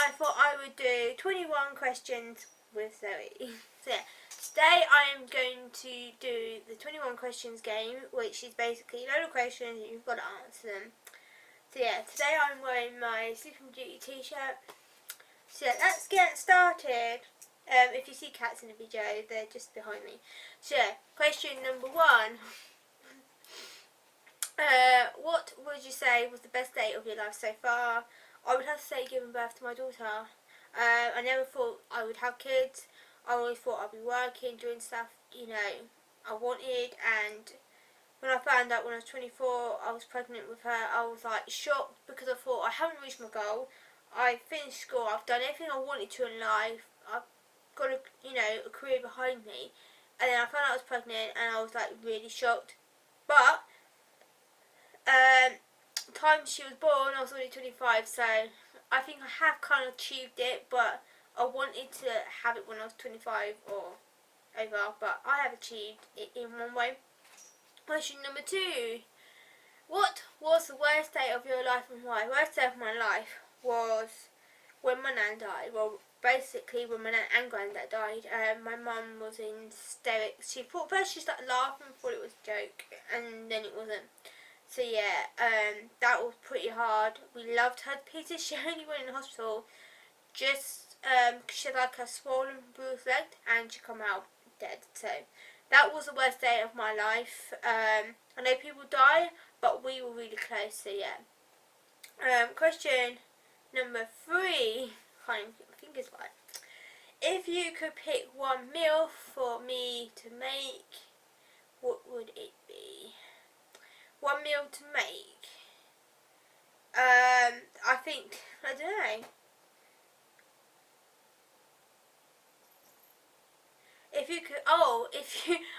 I thought I would do 21 questions with Zoe. So yeah, today I am going to do the 21 questions game, which is basically a load of questions and you've got to answer them. So yeah, today I'm wearing my Sleeping Beauty t-shirt. So yeah, let's get started. If you see cats in the video, they're just behind me. So yeah, question number 1. What would you say was the best day of your life so far? I would have to say giving birth to my daughter. I never thought I would have kids. I always thought I'd be working, doing stuff, I wanted, and when I found out when I was 24 I was pregnant with her, I was like shocked because I thought I haven't reached my goal. I finished school, I've done everything I wanted to in life, I've got a career behind me, and then I found out I was pregnant and I was like really shocked. But time she was born I was only 25, so I think I have kind of achieved it, but I wanted to have it when I was 25 or over, but I have achieved it in one way. Question number 2. What was the worst day of your life and why? Worst day of my life was when my nan died. Well, basically when my nan and granddad died. My mum was in hysterics. She thought first she started laughing, thought it was a joke, and then it wasn't. So yeah, that was pretty hard. We loved her to pieces. She only went in the hospital just because she had like a swollen bruised leg and she come out dead. So that was the worst day of my life. I know people die, but we were really close. So yeah. Question number 3. Can't even get my fingers right. If you could pick one meal for me to make, what would it be? One meal to make. I think, I don't know. If you could,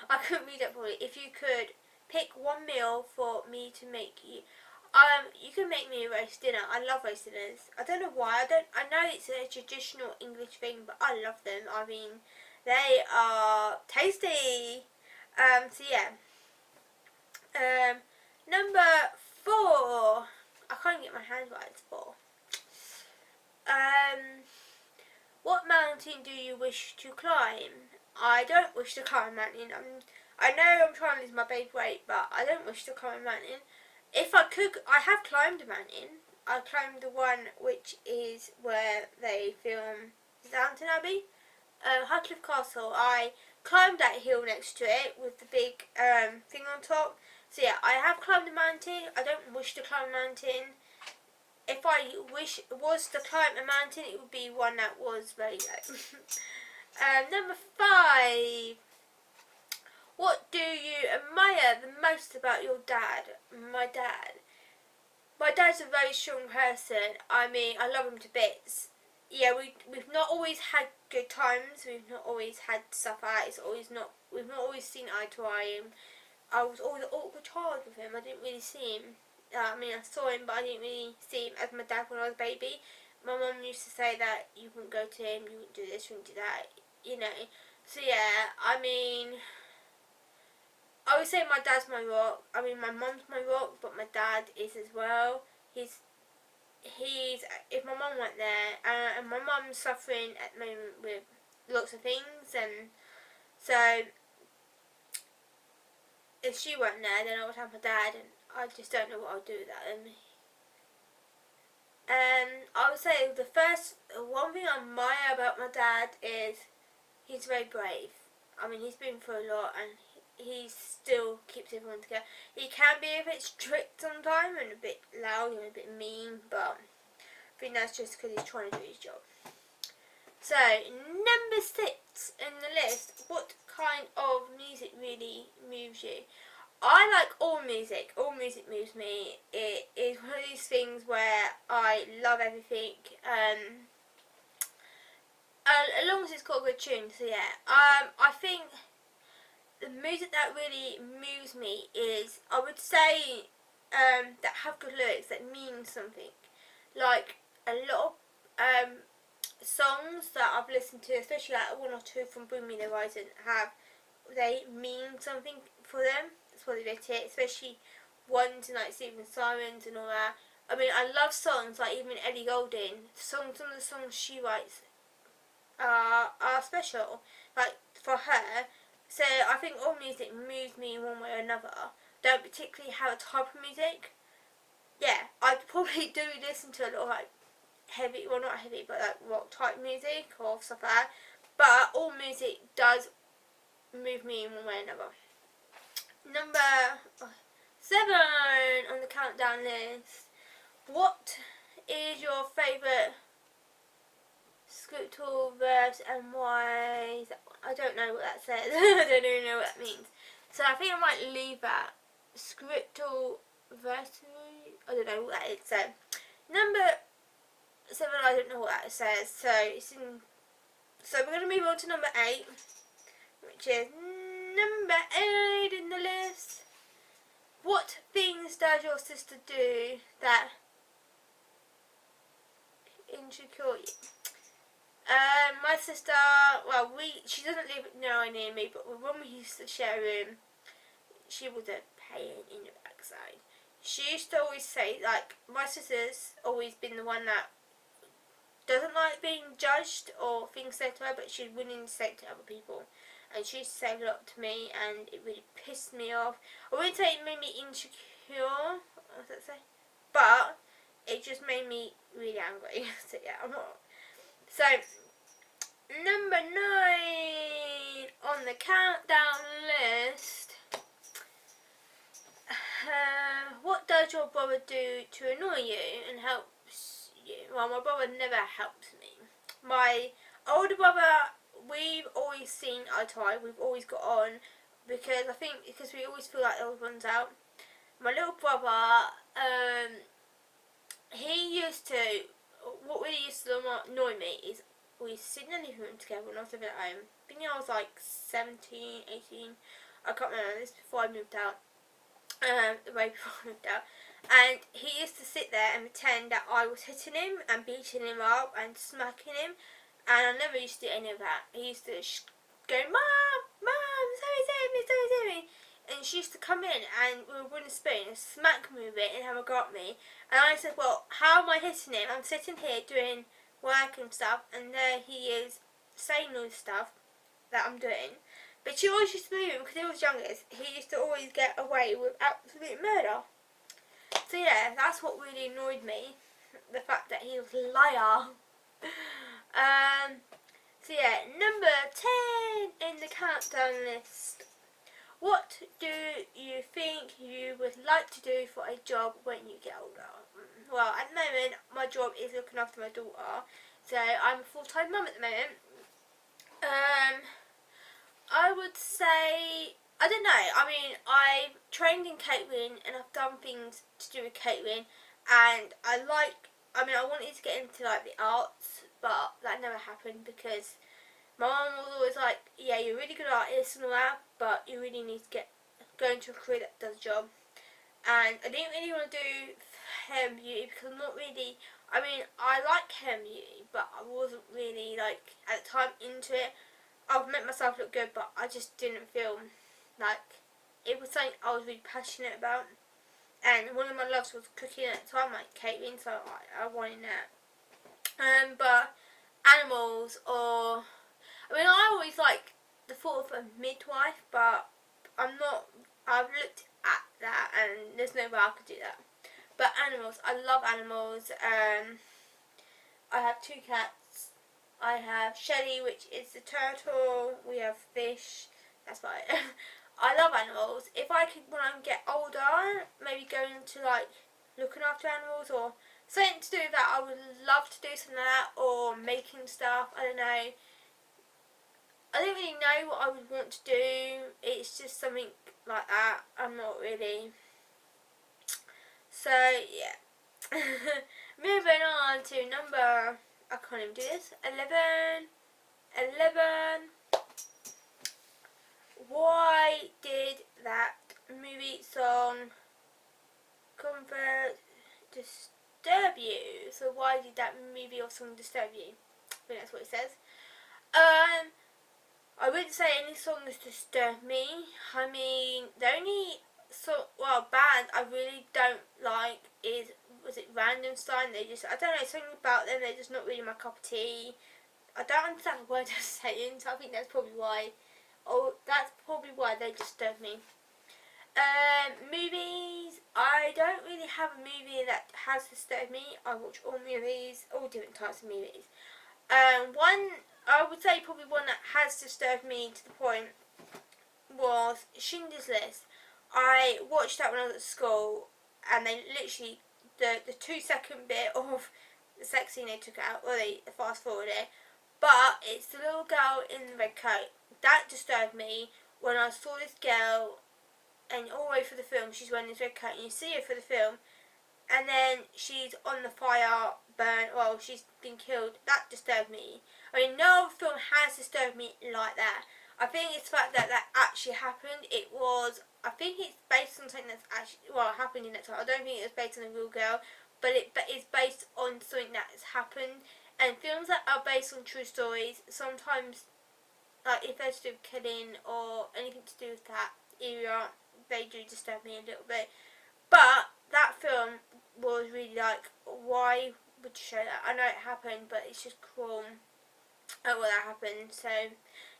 I couldn't read it properly. If you could pick one meal for me to make you, you can make me a roast dinner. I love roast dinners. I don't know why. I know it's a traditional English thing, but I love them. I mean, they are tasty. So yeah. Number 4. I can't get my hand right. It's 4. What mountain do you wish to climb? I don't wish to climb a mountain. I know I'm trying to lose my baby weight, but I don't wish to climb a mountain. If I could, I have climbed a mountain. I climbed the one which is where they film Downton Abbey, Highcliffe Castle. I climbed that hill next to it with the big thing on top. So yeah, I have climbed a mountain. I don't wish to climb a mountain. If I was to climb a mountain, it would be one that was very low. Number 5. What do you admire the most about your dad? My dad. My dad's a very strong person. I mean, I love him to bits. Yeah, we've not always had good times. We've not always had stuff out. We've not always seen eye to eye. I was always an awkward child with him. I didn't really see him. I mean, I saw him, but I didn't really see him as my dad when I was a baby. My mum used to say that you wouldn't go to him, you wouldn't do this, you wouldn't do that, So yeah, I mean, I would say my dad's my rock. I mean, my mum's my rock, but my dad is as well. He's if my mum went there, and my mum's suffering at the moment with lots of things, and so if she weren't there, then I would have my dad, and I just don't know what I'd do without him. I would say one thing I admire about my dad is he's very brave. I mean, he's been through a lot and he still keeps everyone together. He can be a bit strict sometimes and a bit loud and a bit mean, but I think that's just because he's trying to do his job. So, number 6 in the list, what kind of music really moves you? I like all music. All music moves me. It is one of these things where I love everything. As long as it's got a good tune. So yeah. I think the music that really moves me is, I would say, that have good lyrics that mean something. Like a lot of songs that I've listened to, especially like 1 or 2 from Bring Me the Horizon, they mean something for them. That's why they wrote it, especially ones like Stephen Sirens and all that. I mean, I love songs like even Ellie Goulding. Some of the songs she writes are special, like for her. So I think all music moves me in one way or another. Don't particularly have a type of music. Yeah, I probably do listen to a lot of like heavy, well not heavy, but like rock type music or stuff like that. But all music does move me in one way or another. Number 7 on the countdown list. What is your favourite scriptural verse and why? I don't know what that says. I don't even know what that means. So I think I might leave that. Scriptural verse. I don't know what that is. So number 7, I don't know what that says. So it's in. So we're going to move on to number 8, which is number 8 in the list. What things does your sister do that insecure you? My sister, well, she doesn't live nowhere near me, but when we used to share a room, she was a pain in the backside. She used to always say, like, my sister's always been the one that doesn't like being judged or things said to her, but she's willing to say it to other people. And she used to say a lot to me, and it really pissed me off. I wouldn't say it made me insecure, what does that say? But it just made me really angry. So yeah, I'm not. So number 9 on the countdown list. What does your brother do to annoy you and helps you? Well, my brother never helps me. My older brother, we've always seen eye to eye. We've always got on because I think because we always feel like the old one's out. My little brother, he used to. What really used to annoy me is we used to sit in the living room together when I was living at home. I think I was like 17, 18. I can't remember. This before I moved out. Way before I moved out. And he used to sit there and pretend that I was hitting him and beating him up and smacking him. And I never used to do any of that. He used to go, Mom, sorry, save me, sorry, save me. And she used to come in and we were with a spoon and smack me with it and have a go at me. And I said, well, how am I hitting him? I'm sitting here doing work and stuff, and there he is saying all this stuff that I'm doing. But she always used to believe him because he was youngest. He used to always get away with absolute murder. So yeah, that's what really annoyed me. The fact that he was a liar. So yeah, number 10 in the countdown list. What do you think you would like to do for a job when you get older? Well, at the moment, my job is looking after my daughter. So I'm a full-time mum at the moment. I would say, I don't know, I mean, I've trained in catering and I've done things to do with catering, and I wanted to get into like the arts, but that never happened because my mum was always like, yeah, you're a really good artist and all that, but you really need to go into a career that does a job. And I didn't really want to do hair and beauty because I'm not really, I mean, I like hair and beauty, but I wasn't really like at the time into it. I've made myself look good, but I just didn't feel like it was something I was really passionate about. And one of my loves was cooking at the time, like catering, so I wanted that. But animals, or I mean, I always like the thought of a midwife, but I'm not. I've looked at that, and there's no way I could do that. But animals, I love animals. I have 2 cats. I have Shelly, which is the turtle. We have fish. That's about it. I love animals. If I could, when I get older, maybe go into like looking after animals or something to do with that, I would love to do something like that, or making stuff. I don't know. I don't really know what I would want to do. It's just something like that. I'm not really. So yeah. Moving on to number, I can't even do this, 11. Why did that movie song disturb you? So why did that movie or song disturb you? I think that's what it says. I wouldn't say any songs disturb me. I mean, the only band I really don't like is, was it Ram? Frankenstein, I don't know, something about them, they're just not really my cup of tea. I don't understand the word I'm saying, so I think that's probably why. That's probably why they disturb me. Movies. I don't really have a movie that has disturbed me. I watch all movies, all different types of movies. One, I would say probably one that has disturbed me to the point was Schindler's List. I watched that when I was at school, and they literally, the 2 second bit of the sex scene they took out, or they fast forwarded it, but it's the little girl in the red coat. That disturbed me when I saw this girl, and all the way through the film she's wearing this red coat, and you see her for the film, and then she's on the fire, she's been killed. That disturbed me. I mean, no other film has disturbed me like that. I think it's the fact that that actually happened. I think it's based on something that's actually, happened in that time. I don't think it was based on a real girl, but it's based on something that has happened. And films that are based on true stories, sometimes, like if they're to do with killing or anything to do with that era, they do disturb me a little bit. But that film was really like, why would you show that? I know it happened, but it's just cruel. Oh, well, that happened. So,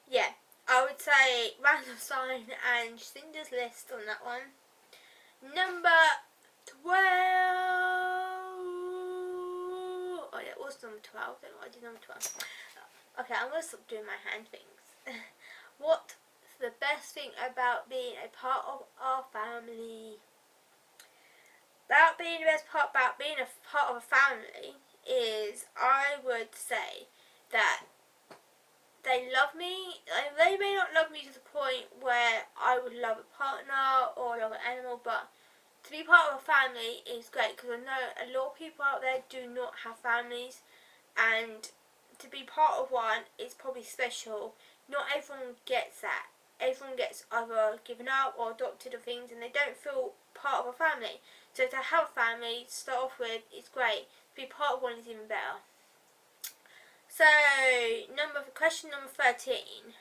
yeah, I would say Random Sign and Schindler's List on that one. Number 12. Oh, yeah, it was number 12. I don't know why I did number 12. Okay, I'm going to stop doing my hand things. What's the best thing about being a part of our family? The best part about being a part of a family is, I would say, that they love me. They may not love me to the point where I would love a partner or love an animal, but to be part of a family is great, because I know a lot of people out there do not have families, and to be part of one is probably special. Not everyone gets that. Everyone gets either given up or adopted or things, and they don't feel part of a family. So to have a family to start off with is great. To be part of one is even better. So, question number 13.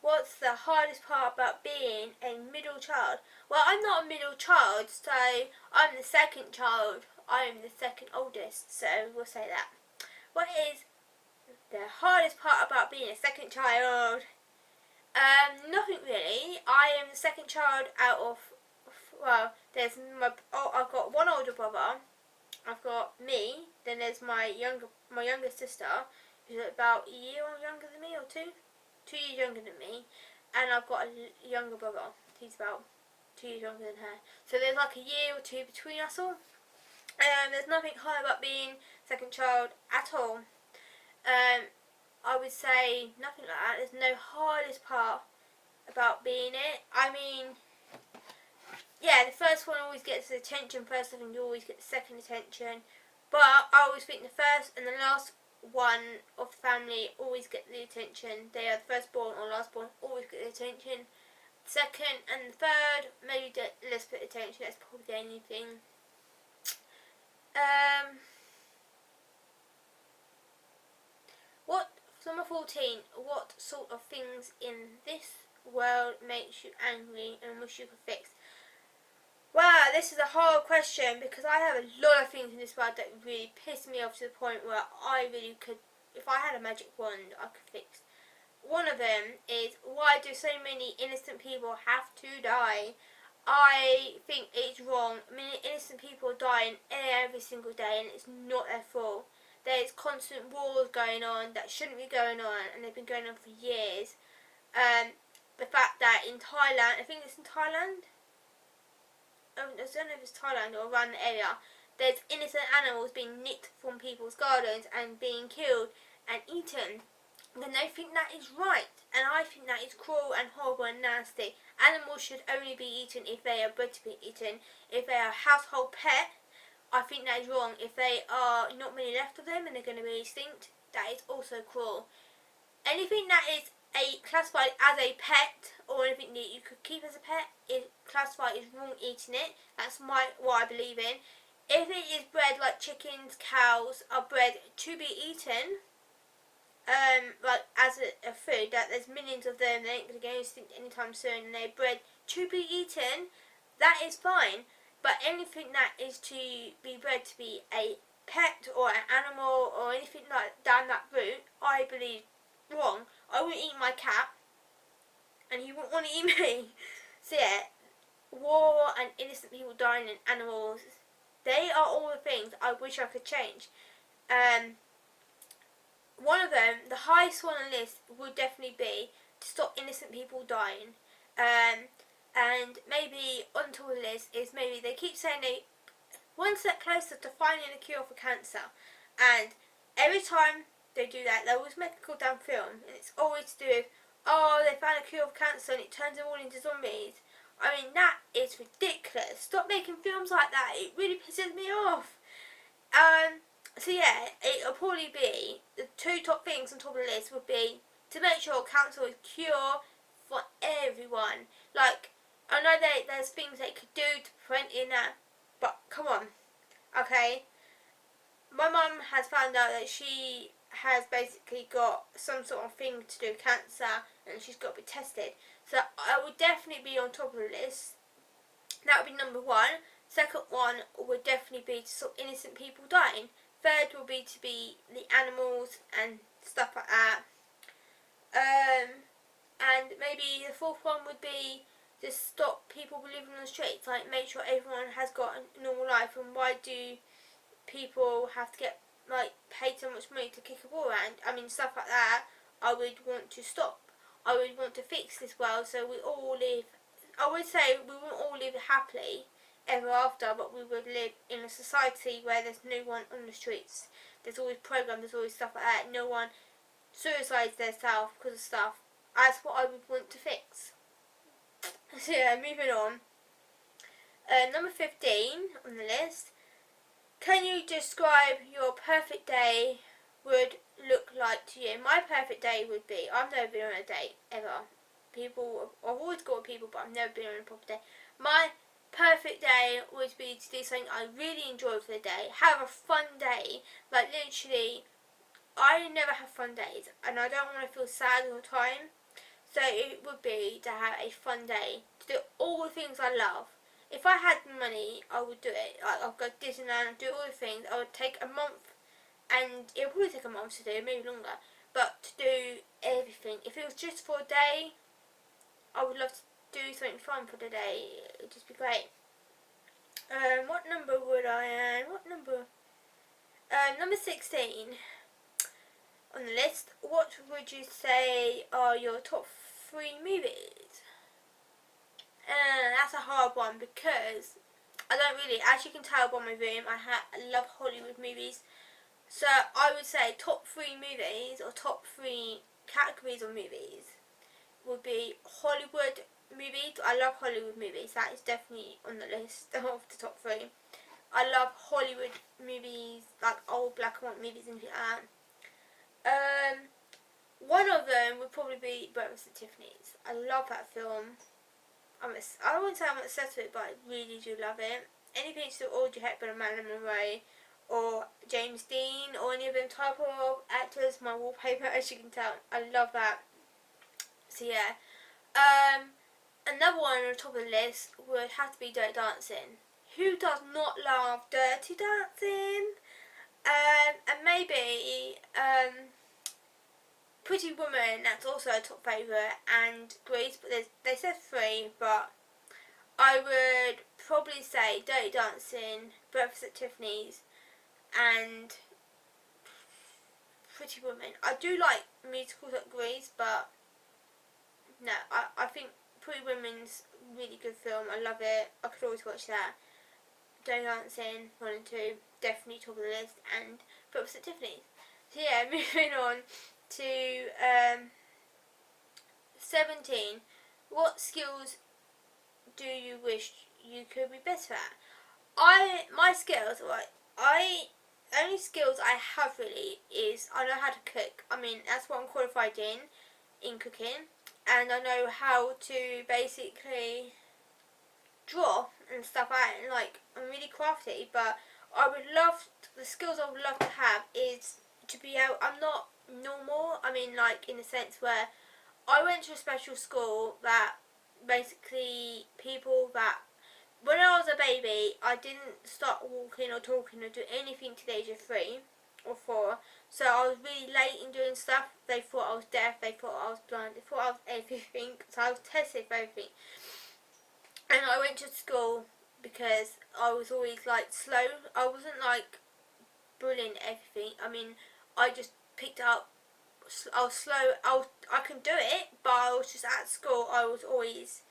What's the hardest part about being a middle child? Well, I'm not a middle child, so I'm the second child. I am the second oldest, so we'll say that. What is the hardest part about being a second child? Nothing really. I am the second child out of, I've got one older brother, I've got me, then there's my younger sister, who's about a year younger than me, or 2 years younger than me, and I've got a younger brother, he's about 2 years younger than her. So there's like a year or 2 between us all. There's nothing hard about being second child at all. I would say nothing like that. There's no hardest part about being it. I mean, yeah, the first one always gets the attention first, and you always get the second attention. But I always think the first and the last one of the family always get the attention. They are the firstborn or lastborn, always get the attention. Second and the third, maybe less bit of attention. That's probably the only thing. Number 14. What sort of things in this world makes you angry and wish you could fix? Wow, this is a hard question, because I have a lot of things in this world that really piss me off to the point where I really could, if I had a magic wand, I could fix. One of them is, why do so many innocent people have to die? I think it's wrong. I mean, innocent people are dying every single day, and it's not their fault. There's constant wars going on that shouldn't be going on, and they've been going on for years. The fact that in Thailand, I think it's in Thailand, I don't know if it's Thailand or around the area, there's innocent animals being nicked from people's gardens and being killed and eaten. Then they think that is right, and I think that is cruel and horrible and nasty. Animals should only be eaten if they are bred to be eaten. If they are a household pet, I think that is wrong. If they are not many left of them and they're going to be extinct, that is also cruel. Anything that is classified as a pet, or anything that you could keep as a pet, is classified as wrong eating it. That's what I believe in. If it is bred like chickens, cows are bred to be eaten, like as a food, that there's millions of them, they ain't going to go extinct anytime soon, and they're bred to be eaten, that is fine. But anything that is to be bred to be a pet or an animal or anything like down that route, I believe wrong. I wouldn't eat my cat, and he wouldn't want to eat me. So yeah, war and innocent people dying and animals, they are all the things I wish I could change. One of them, the highest one on the list, would definitely be to stop innocent people dying. And maybe on top of the list is maybe they keep saying they one step closer to finding a cure for cancer, and every time they do that, they always make a goddamn film, and it's always to do with, oh, they found a cure for cancer and it turns them all into zombies. I mean, that is ridiculous. Stop making films like that. It really pisses me off. So yeah, it'll probably be the two top things on top of the list would be to make sure cancer is cure for everyone. Like, I know there's things they could do to prevent that, but come on, okay? My mum has found out that she has basically got some sort of thing to do with cancer, and she's got to be tested. So I would definitely be on top of the list. That would be number one. Second one would definitely be to stop innocent people dying. Third would be to be the animals and stuff like that. And maybe the fourth one would be just stop people living on the streets. Like, make sure everyone has got a normal life. And why do people have to get like paid so much money to kick a ball around? I mean, stuff like that I would want to stop. I would want to fix this world so we all live, I would say we wouldn't all live happily ever after, but we would live in a society where there's no one on the streets. There's always programs, there's always stuff like that. No one suicides themselves because of stuff. That's what I would want to fix. So yeah, moving on. Number 15 on the list. Can you describe your perfect day would look like to you? My perfect day would be, I've never been on a date ever. I've always got with people, but I've never been on a proper date. My perfect day would be to do something I really enjoy for the day. Have a fun day. Like, literally, I never have fun days, and I don't want to feel sad all the time. So it would be to have a fun day, to do all the things I love. If I had money, I would do it. Like, I'd go to Disneyland and do all the things. I would take a month, and it would probably take a month to do, maybe longer, but to do everything. If it was just for a day, I would love to do something fun for the day. It would just be great. What number would I am? What number? Number 16 on the list. What would you say are your top 3 movies? That's a hard one because I don't really, as you can tell by my room, I love Hollywood movies. So I would say top 3 movies or top 3 categories of movies would be Hollywood movies. I love Hollywood movies. That is definitely on the list of the top 3. I love Hollywood movies, like old black and white movies and things like that. One of them would probably be Breakfast at Tiffany's. I love that film. I wouldn't say I'm obsessed with it, but I really do love it. Anything to Audrey Hepburn and Marilyn Monroe, or James Dean, or any of them type of actors, my wallpaper, as you can tell. I love that. So yeah. Another one on the top of the list would have to be Dirty Dancing. Who does not love Dirty Dancing? And maybe Pretty Woman, that's also a top favourite, and Grease, but they said 3, but I would probably say Dirty Dancing, Breakfast at Tiffany's, and Pretty Woman. I do like musicals like Grease, but no, I think Pretty Woman's a really good film. I love it. I could always watch that. Dirty Dancing 1 and 2, definitely top of the list, and Breakfast at Tiffany's. So yeah, moving on to 17. What skills do you wish you could be better at? My skills, right, only skills I have really is I know how to cook. I mean, that's what I'm qualified in cooking, and I know how to basically draw and stuff like that, and like, I'm really crafty, but the skills I would love to have is to be able, I'm not normal, I mean, like, in the sense where I went to a special school that basically people that when I was a baby, I didn't start walking or talking or do anything till the age of 3 or 4. So I was really late in doing stuff. They thought I was deaf, they thought I was blind, they thought I was everything. So I was tested for everything. And I went to school because I was always like slow. I wasn't like brilliant at everything. I mean, I just picked up. I was slow. I can do it, but I was just at school. I was always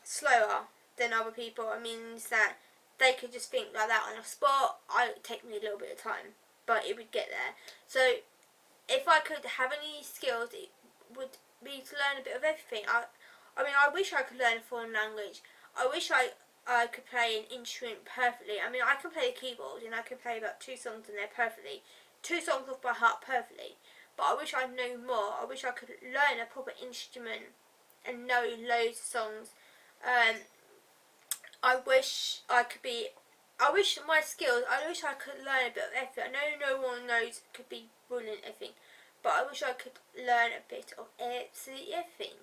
slower than other people. I mean, that they could just think like that on a spot. It would take me a little bit of time, but it would get there. So if I could have any skills, it would be to learn a bit of everything. I mean, I wish I could learn a foreign language. I wish I could play an instrument perfectly. I mean, I can play the keyboard and I can play about 2 songs in there perfectly. 2 songs off by heart perfectly. But I wish I knew more. I wish I could learn a proper instrument and know loads of songs. I wish I could be. I wish my skills. I wish I could learn a bit of everything. I know no one knows could be brilliant at everything, but I wish I could learn a bit of absolutely everything.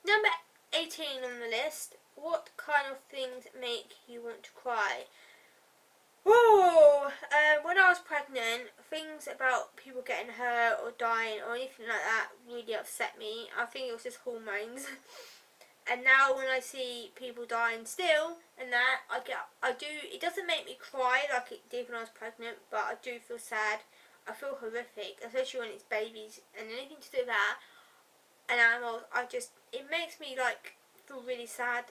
Number 18 on the list. What kind of things make you want to cry? Whoa! When I was pregnant, things about people getting hurt or dying or anything like that really upset me. I think it was just hormones. And now when I see people dying still and that, it doesn't make me cry like it did when I was pregnant, but I do feel sad. I feel horrific, especially when it's babies and anything to do with that and animals. It makes me like feel really sad.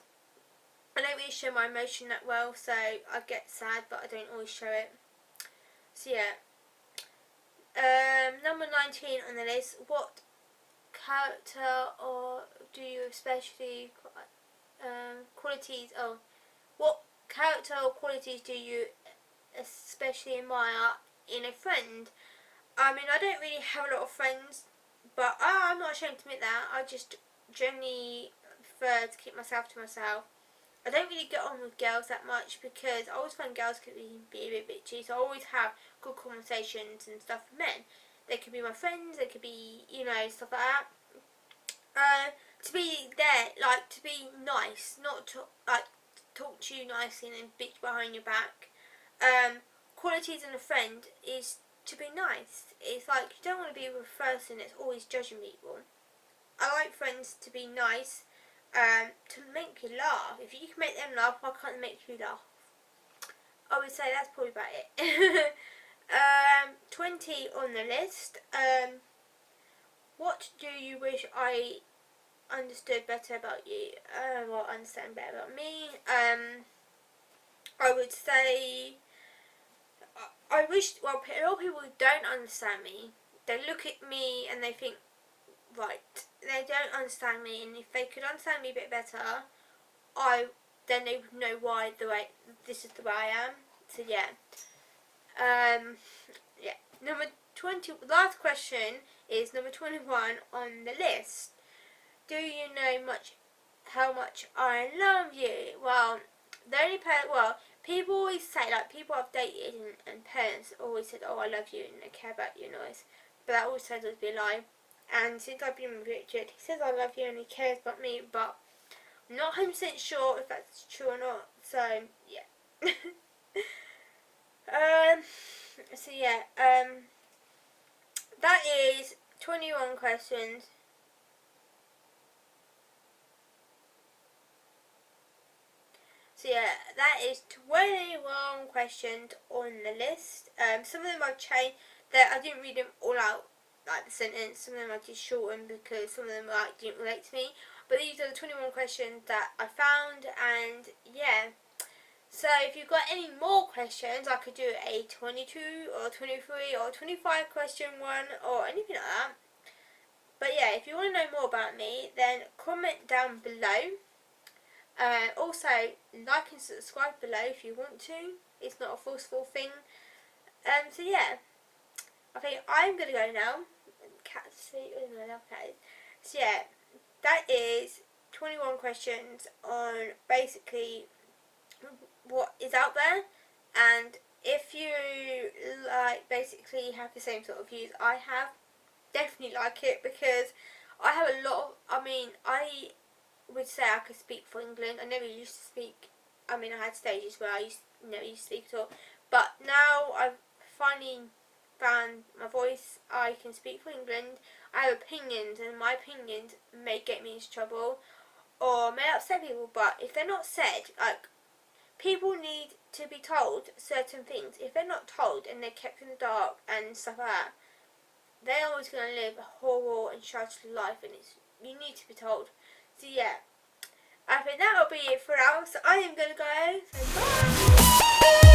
I don't really show my emotion that well, so I get sad, but I don't always show it. So yeah. Number 19 on the list. What character or do you especially qualities? Oh, what character or qualities do you especially admire in a friend? I mean, I don't really have a lot of friends, but I'm not ashamed to admit that. I just generally prefer to keep myself to myself. I don't really get on with girls that much because I always find girls can be a bit bitchy, so I always have good conversations and stuff with men. They could be my friends, they could be, stuff like that. To be there, like, to be nice, not to, like, talk to you nicely and then bitch behind your back. Qualities in a friend is to be nice. It's like, you don't want to be with a person that's always judging people. I like friends to be nice. To make you laugh. If you can make them laugh, why can't they make you laugh? I would say that's probably about it. 20 on the list. What do you wish I understood better about you? Understand better about me. I would say I wish. Well, a lot of people don't understand me. They look at me and they think, right, they don't understand me, and if they could understand me a bit better, then they would know why this is the way I am. So yeah. Yeah. Number 20. Last question is number 21 on the list. Do you know how much I love you? Well, people always say, like, people I've dated and parents always said, oh, I love you and I care about you and all this, but that always turns out to be a lie. And since I've been with Richard, he says I love you and he cares about me, but I'm not 100% sure if that's true or not. So yeah. So yeah. That is 21 questions. So yeah, that is 21 questions on the list. Some of them I've changed. That I didn't read them all out, like the sentence. Some of them I just shortened because some of them didn't relate to me. But these are the 21 questions that I found, and yeah. So if you've got any more questions, I could do a 22 or 23 or 25 question one or anything like that. But yeah, if you want to know more about me, then comment down below. Also, like and subscribe below if you want to. It's not a forceful thing. So yeah, I think I'm gonna go now. Cats see, oh no, I love cats. So yeah, that is 21 questions on basically what is out there, and if you basically have the same sort of views I have, definitely like it, because I have a lot of, would say I could speak for England. I never used to speak. I mean, I had stages where I never used to speak at all. But now I've finally found my voice. I can speak for England. I have opinions, and my opinions may get me into trouble or may upset people. But if they're not said, like, people need to be told certain things. If they're not told and they're kept in the dark and stuff like that, they're always going to live a horrible and sheltered life, and you need to be told. So yeah, I think that'll be it for now. So I am going to go. So bye.